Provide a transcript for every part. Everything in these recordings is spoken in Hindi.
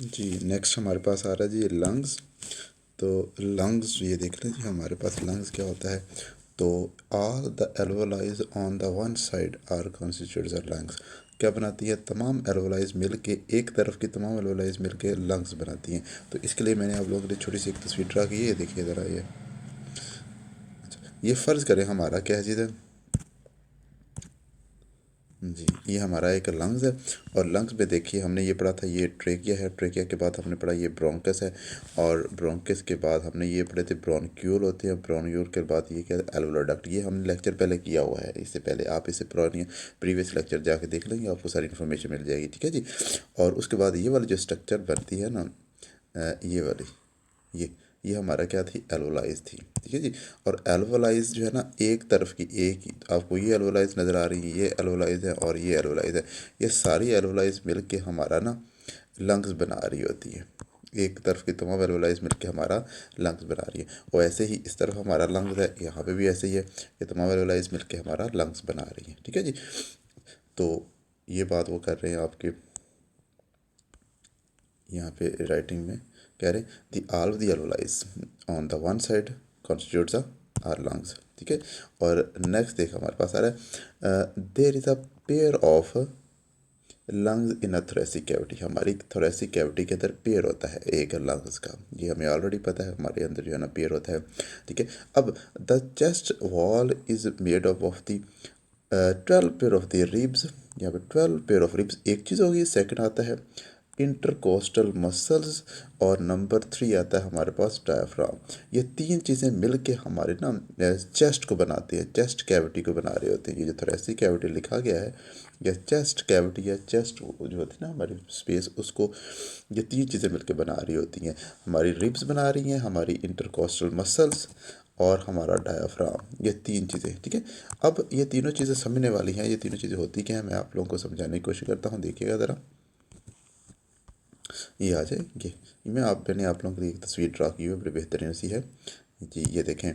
जी नेक्स्ट हमारे पास आ रहा है जी लंग्स। तो लंग्स ये देख लें जी, हमारे पास लंग्स क्या होता है। तो all the alveolis on the one side are constitutes are lungs. क्या बनाती है, तमाम एल्वोलाइज मिल के, एक तरफ की तमाम एल्वोलाइज मिल के लंग्स बनाती हैं। तो इसके लिए मैंने आप लोगों के लिए छोटी सी एक तस्वीर ड्रा की है, ये देखिए ज़रा। ये फ़र्ज़ करें हमारा क्या है जी, जी ये हमारा एक लंग्स है। और लंग्स में देखिए हमने ये पढ़ा था, ये ट्रेकिया है, ट्रेकिया के बाद हमने पढ़ा ये ब्रोंकस है, और ब्रोंकस के बाद हमने ये पढ़े थे ब्रोंक्यूल होते हैं, ब्रोंक्यूल के बाद ये क्या है एल्वोलर डक्ट। ये हमने लेक्चर पहले किया हुआ है, इससे पहले आप इसे पुरानी प्रीवियस लेक्चर जाके देख लेंगे, आपको सारी इन्फॉर्मेशन मिल जाएगी, ठीक है जी। और उसके बाद ये वाली जो स्ट्रक्चर बनती है ना, ये वाली, ये हमारा क्या थी, एल्वोलाइज थी, ठीक है जी। और एल्वोलाइज जो है ना, एक तरफ की, एक ही आपको ये एल्वोलाइज नज़र आ रही है, ये एल्वोलाइज है और ये एल्वोलाइज है। ये सारी एल्वोलाइज मिल के हमारा ना लंग्स बना रही होती है। एक तरफ की तमाम एल्वोलाइज मिल के हमारा लंग्स बना रही है। और ऐसे ही इस तरफ हमारा लंग्स है, यहाँ पे भी ऐसे ही है, ये तमाम एल्वोलाइज मिल के हमारा लंग्स बना रही है, ठीक है जी। तो ये बात वो कर रहे हैं आपके यहाँ पे राइटिंग में, कह रहे the all of the alveolis on the one side constitutes are lungs, ठीक है। और नेक्स्ट देख हमारे पास आ रहा है there is a pair of lungs in a thoracic cavity. हमारी थोरेसिक कैविटी के अंदर पेयर होता है एक लंग्स का, ये हमें ऑलरेडी पता है, हमारे अंदर जो है ना पेयर होता है, ठीक है। अब the chest wall is made of the 12 pair of the ribs. यहाँ पे 12 पेयर ऑफ रिब्स एक चीज़ होगी। सेकंड आता है इंटरकोस्टल मसल्स, और नंबर 3 आता है हमारे पास डायफ्राम। ये तीन चीज़ें मिल के हमारे ना चेस्ट को बनाती है, चेस्ट कैविटी को बना रहे होते हैं। ये जो थोरेसिक कैविटी लिखा गया है, या चेस्ट कैविटी या चेस्ट जो होती है ना हमारी स्पेस, उसको ये तीन चीज़ें मिलकर बना रही होती हैं। हमारी रिब्स बना रही हैं, हमारी इंटरकोस्टल मसल्स, और हमारा डायाफ्राम, ये तीन चीज़ें, ठीक है। अब ये तीनों चीज़ें समझने वाली हैं। ये तीनों चीज़ें होती क्या हैं, मैं आप लोगों को समझाने की कोशिश करता हूँ, देखिएगा ज़रा। ये आ जाए ये मैंने आप लोगों के लिए एक तस्वीर ड्रा की हुई है, बड़ी बेहतरीन सी है जी। ये देखें,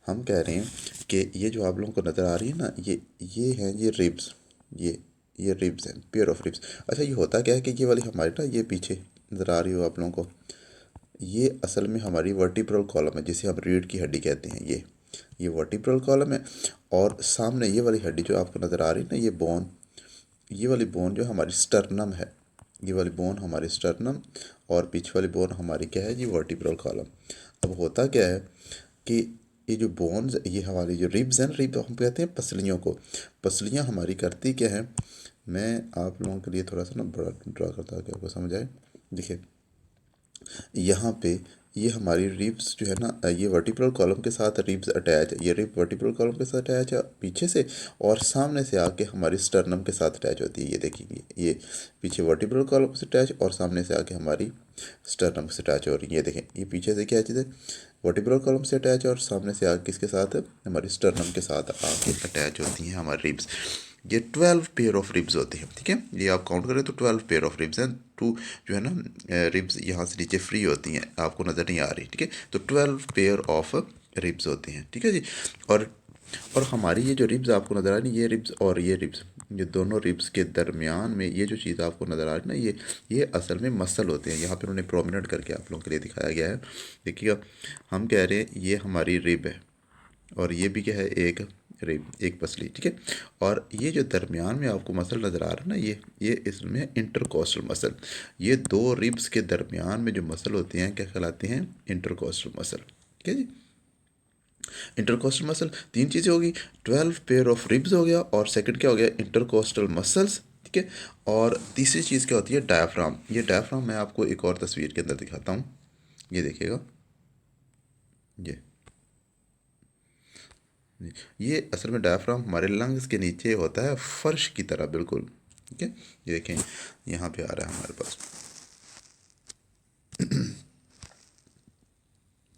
हम कह रहे हैं कि ये जो आप लोगों को नज़र आ रही है ना, ये हैं ये रिब्स, ये रिब्स हैं, पेयर ऑफ रिब्स। अच्छा, ये होता क्या है कि ये वाली हमारी ना, ये पीछे नज़र आ रही हो आप लोगों को, ये असल में हमारी वर्टिब्रल कॉलम है, जिसे हम रीढ़ की हड्डी कहते हैं। ये वर्टिब्रल कॉलम है। और सामने ये वाली हड्डी जो आपको नज़र आ रही है ना, ये बोन, ये वाली बोन जो हमारी स्टर्नम है, ये वाली बोन हमारी स्टर्नम, और पीछे वाली बोन हमारी क्या है जी, वर्टिब्रल कॉलम। अब होता क्या है कि ये जो बोन्स, ये हमारी जो रिब्स हैं, रिब हम कहते हैं पसलियों को। पसलियाँ हमारी करती क्या है, मैं आप लोगों के लिए थोड़ा सा ना बड़ा ड्रा करता हूँ कि आपको समझ आए। देखिए यहाँ पे ये हमारी रिब्स जो है ना, ये वर्टिब्रल कॉलम के साथ रिब्स अटैच है, ये रिब वर्टिब्रल कॉलम के साथ अटैच है पीछे से, और सामने से आके हमारी स्टर्नम के साथ अटैच होती है। ये देखिए, ये पीछे वर्टिब्रल कॉलम से अटैच, और सामने से आके हमारी स्टर्नम से अटैच हो रही है। ये देखें, ये पीछे से क्या चीज़ है, वर्टिब्रल कॉलम से अटैच है, और सामने से आके किसके साथ, हमारी स्टर्नम के साथ आके अटैच होती हैं हमारी रिब्स। ये 12 पेयर ऑफ रिब्स होती हैं, ठीक है। ये आप काउंट करें तो 12 पेयर ऑफ रिब्स हैं। टू जो है ना रिब्स यहाँ से नीचे फ्री होती हैं, आपको नज़र नहीं आ रही, ठीक है। तो 12 पेयर ऑफ रिब्स होती हैं, ठीक है जी। और हमारी ये जो रिब्स आपको नज़र आ रही है, ये रिब्स और ये रिब्स, ये दोनों रिब्स के दरमियान में ये जो चीज़ आपको नज़र आ रही है ना, ये असल में मसल होते हैं। यहाँ पे उन्होंने प्रोमिनेंट करके आप लोगों के लिए दिखाया गया है। देखिएगा, हम कह रहे हैं ये हमारी रिब है, और ये भी क्या है, एक रिब, एक पसली, ठीक है। और ये जो दरमियान में आपको मसल नज़र आ रहा है ना, ये इसमें इंटरकोस्टल मसल। ये दो रिब्स के दरमियान में जो मसल होते हैं, क्या कहलाते हैं, इंटरकोस्टल मसल, ठीक है जी। इंटरकोस्टल मसल तीन चीज़ें होगी, 12 पेयर ऑफ रिब्स हो गया, और सेकंड क्या हो गया, इंटरकोस्टल मसल्स, ठीक है। और तीसरी चीज़ क्या होती है, डायफ्राम। ये डायफ्राम मैं आपको एक और तस्वीर के अंदर दिखाता हूँ, ये देखिएगा। ये ये असल में डायफ्राम हमारे लंग्स के नीचे होता है, फर्श की तरह बिल्कुल, ठीक है। ये देखें, यहाँ पे आ रहा है हमारे पास,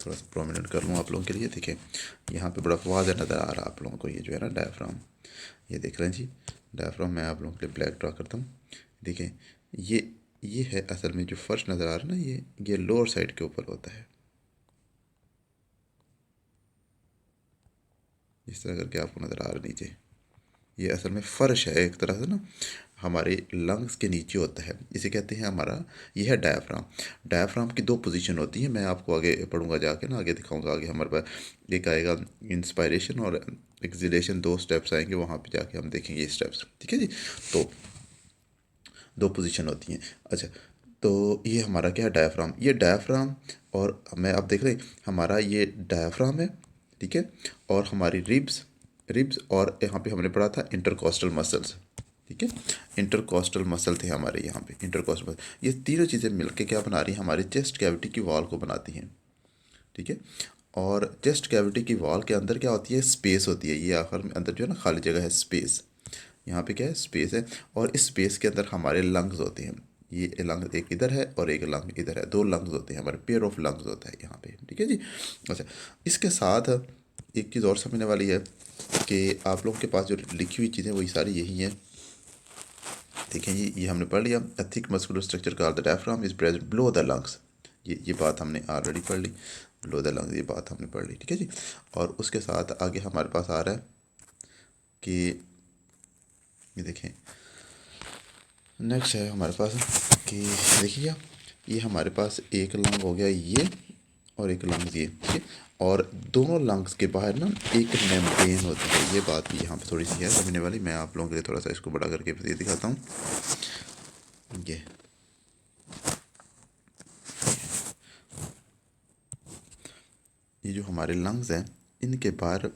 थोड़ा सा प्रोमिनेंट कर लूँ आप लोगों के लिए। देखें, यहाँ पे बड़ा वाज़ह नज़र आ रहा है आप लोगों को, ये जो है ना डायफ्राम, ये देख रहे हैं जी। डायफ्राम मैं आप लोगों के लिए ब्लैक ड्रा करता हूँ। देखें, ये है असल में जो फर्श नज़र आ रहा है ना, ये लोअर साइड के ऊपर होता है, इस तरह करके आपको नज़र आ रहा है नीचे। ये असल में फ़र्श है एक तरह से ना, हमारे लंग्स के नीचे होता है, इसे कहते हैं हमारा, ये है डायफ्राम। डायफ्राम की दो पोजीशन होती है, मैं आपको आगे पढ़ूंगा जाके ना, आगे दिखाऊंगा। आगे हमारे पास एक आएगा इंस्पायरेशन और एक्सलेशन, दो स्टेप्स आएंगे, वहाँ पे जाके हम देखेंगे ये स्टेप्स, ठीक है जी। तो दो पोजीशन होती हैं। अच्छा, तो ये हमारा क्या है, डायफ्राम। ये डायफ्राम, और मैं आप देख रहे हैं हमारा ये डायफ्राम है, ठीक है, और हमारी रिब्स, रिब्स, और यहाँ पे हमने पढ़ा था इंटरकॉस्टल मसल्स, ठीक है। इंटरकॉस्टल मसल थे हमारे यहाँ पे, इंटरकॉस्टल मसल, ये तीनों चीज़ें मिलके क्या बना रही हैं, हमारी चेस्ट कैविटी की वॉल को बनाती हैं, ठीक है। और चेस्ट कैविटी की वॉल के अंदर क्या होती है, स्पेस होती है, ये आखिर में अंदर जो है ना खाली जगह है, स्पेस, यहाँ पे क्या है, स्पेस है। और इस स्पेस के अंदर हमारे लंग्स होते हैं, ये लंग एक इधर है और एक लंग इधर है, दो लंग्स होते हैं हमारे, पेयर ऑफ लंग्स होता है यहाँ पे, ठीक है जी। अच्छा, इसके साथ एक चीज़ और समझने वाली है कि आप लोगों के पास जो लिखी हुई चीज़ें वही सारी यही हैं, देखें जी, ये हमने पढ़ लिया। A thick muscular structure called the diaphragm is present below the lungs, ये बात हमने ऑलरेडी पढ़ ली, बिलो द लंग्स ये बात हमने पढ़ ली, ठीक है जी। और उसके साथ आगे हमारे पास आ रहा है कि ये देखें, नेक्स्ट है हमारे पास कि देखिए, ये हमारे पास एक लंग हो गया ये, और एक लंग्स ये, ठीक है। और दोनों लंग्स के बाहर ना एक मेम्ब्रेन होती है, ये बात भी यहाँ पे थोड़ी सी है समझने वाली। मैं आप लोगों के लिए थोड़ा सा इसको बड़ा करके फिर दिखाता हूँ। ये जो हमारे लंग्स हैं इनके बाहर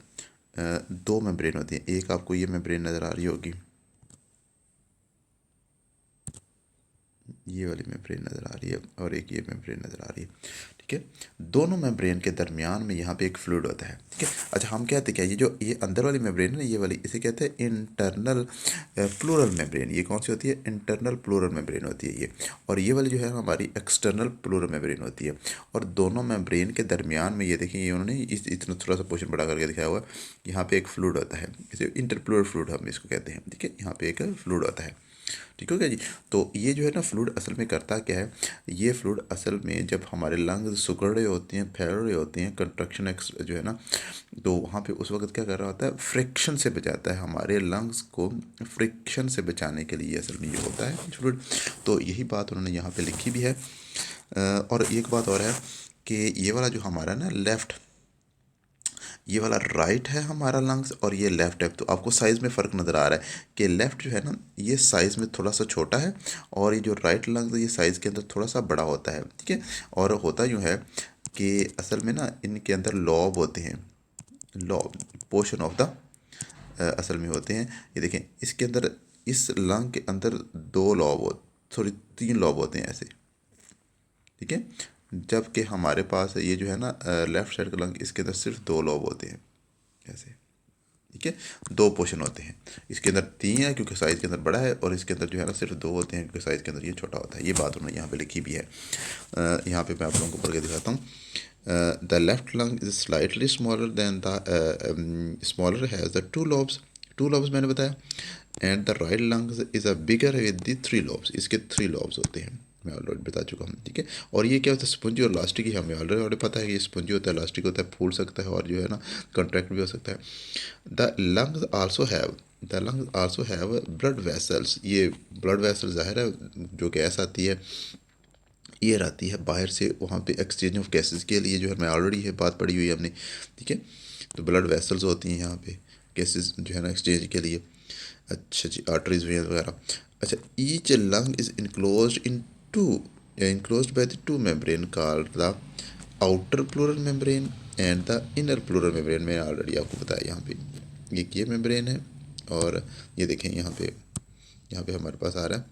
दो मेम्ब्रेन होती हैं। एक आपको ये मेम्ब्रेन नज़र आ रही होगी, ये वाली मेम्ब्रेन नज़र आ रही है, और एक ये मेम्ब्रेन नज़र आ रही है, ठीक है। दोनों मेम्ब्रेन के दरमियान में यहाँ पे एक फ्लूइड होता है, ठीक है। अच्छा, हम कहते क्या, ये जो ये अंदर वाली मेम्ब्रेन है ना, ये वाली, इसे कहते हैं इंटरनल प्लूरल मेम्ब्रेन। ये कौन सी होती है, इंटरनल प्लूरल मेम्ब्रेन होती है ये। और ये वाली जो है हमारी एक्सटर्नल प्लूरल मेम्ब्रेन होती है। और दोनों मेम्ब्रेन के दरमियान में ये देखें, ये उन्होंने इस इतना थोड़ा सा पोर्शन बड़ा करके दिखाया हुआ है, यहाँ पे एक फ्लूइड होता है, इसे इंटरप्लूरल फ्लूइड हम इसको कहते हैं, ठीक है। यहाँ पे एक फ्लूइड होता है, ठीक हो गया जी। तो ये जो है ना फ्लूइड असल में करता क्या है, ये फ्लूइड असल में जब हमारे लंग्स सुगड़ रहे होते हैं, फैल रहे होते हैं, कंट्रक्शन एक्स जो है ना, तो वहाँ पे उस वक्त क्या कर रहा होता है, फ्रिक्शन से बचाता है हमारे लंग्स को, फ्रिक्शन से बचाने के लिए असल में ये होता है फ्लूइड। तो यही बात उन्होंने यहाँ पे लिखी भी है। और एक बात और है कि ये वाला जो हमारा ना लेफ़्ट, ये वाला राइट है हमारा लंग्स, और ये लेफ़्ट है। तो आपको साइज़ में फ़र्क नज़र आ रहा है कि लेफ़्ट जो है ना ये साइज़ में थोड़ा सा छोटा है, और ये जो राइट लंग्स है ये साइज़ के अंदर थोड़ा सा बड़ा होता है, ठीक है। और होता यूँ है कि असल में ना इनके अंदर लॉब होते हैं, लॉब पोर्शन ऑफ द असल में होते हैं। ये देखें, इसके अंदर, इस लंग के अंदर दो लॉब हो, सॉरी तीन लॉब होते हैं ऐसे, ठीक है। जबकि हमारे पास ये जो है ना लेफ़्ट साइड का लंग, इसके अंदर सिर्फ दो लॉब होते हैं ऐसे, ठीक है। दो पोर्शन होते हैं, इसके अंदर तीन है क्योंकि साइज़ के अंदर बड़ा है, और इसके अंदर जो है ना सिर्फ दो होते हैं क्योंकि साइज़ के अंदर ये छोटा होता है। ये बात उन्होंने यहाँ पे लिखी भी है। यहाँ पे मैं आप लोगों को पढ़ के दिखाता हूँ। The left lung is slightly smaller than the smaller has the two lobes मैंने बताया, and the right lung is a bigger with the three lobes, इसके थ्री लॉब्स होते हैं, मैं ऑलरेडी बता चुका हूँ, ठीक है। और ये क्या होता है, स्पंजी और इलास्टिक, ही हमें ऑलरेडी पता है कि ये स्पंजी होता है, इलास्टिक होता है, फूल सकता है, और जो है ना कॉन्ट्रैक्ट भी हो सकता है। The lungs also have, the lungs also have blood vessels, ये ब्लड वेसल ज़ाहिर है जो गैस आती है, एयर आती है बाहर से, वहाँ पे एक्सचेंज ऑफ गैसेस के लिए जो है, मैं ऑलरेडी ये बात पढ़ी हुई है हमने, ठीक है। तो ब्लड वेसल्स होती हैं यहाँ पे गैसेस जो है ना एक्सचेंज के लिए। अच्छा जी, आर्टरीज वेन्स वगैरह। अच्छा, each lung is enclose in two, enclose by the two membrane called the outer pleural membrane and the inner pleural membrane. मैंने ऑलरेडी आपको बताया यहाँ पे एक ये मेम्ब्रेन है, और ये देखें यहाँ पे हमारे पास आ रहा है,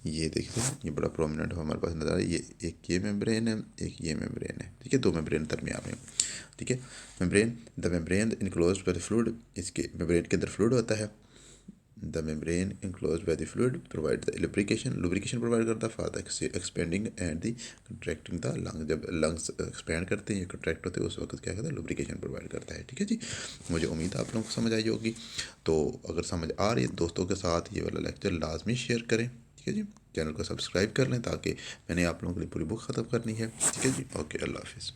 ये देखते हैं, ये बड़ा प्रोमिनेंट हमारे पास नज़र आ रहा है, ये एक ये मेम्ब्रेन है, एक ये मेम्ब्रेन है, ठीक है। दो मेम्ब्रेन दरमियान में, ठीक है। Membrane, the membrane enclose by the fluid, इसके मेम्ब्रेन के अंदर फ्लूइड होता है। The membrane enclose by the fluid provide the lubrication provide करता है for the expanding and the contracting the lung. जब लंग्स एक्सपेंड करते हैं या कंट्रैक्ट होते हैं उस वक्त क्या करता है, लुब्रिकेशन प्रोवाइड करता है, ठीक है जी। मुझे उम्मीद है आप लोगों को समझ आई होगी। तो अगर समझ आ रही है, दोस्तों के साथ ये वाला लेक्चर लाजमी शेयर करें, ठीक है जी। चैनल को सब्सक्राइब कर लें ताकि मैंने आप लोगों के लिए पूरी बुक ख़त्म करनी है, ठीक है जी। ओके, अल्लाह हाफिज़।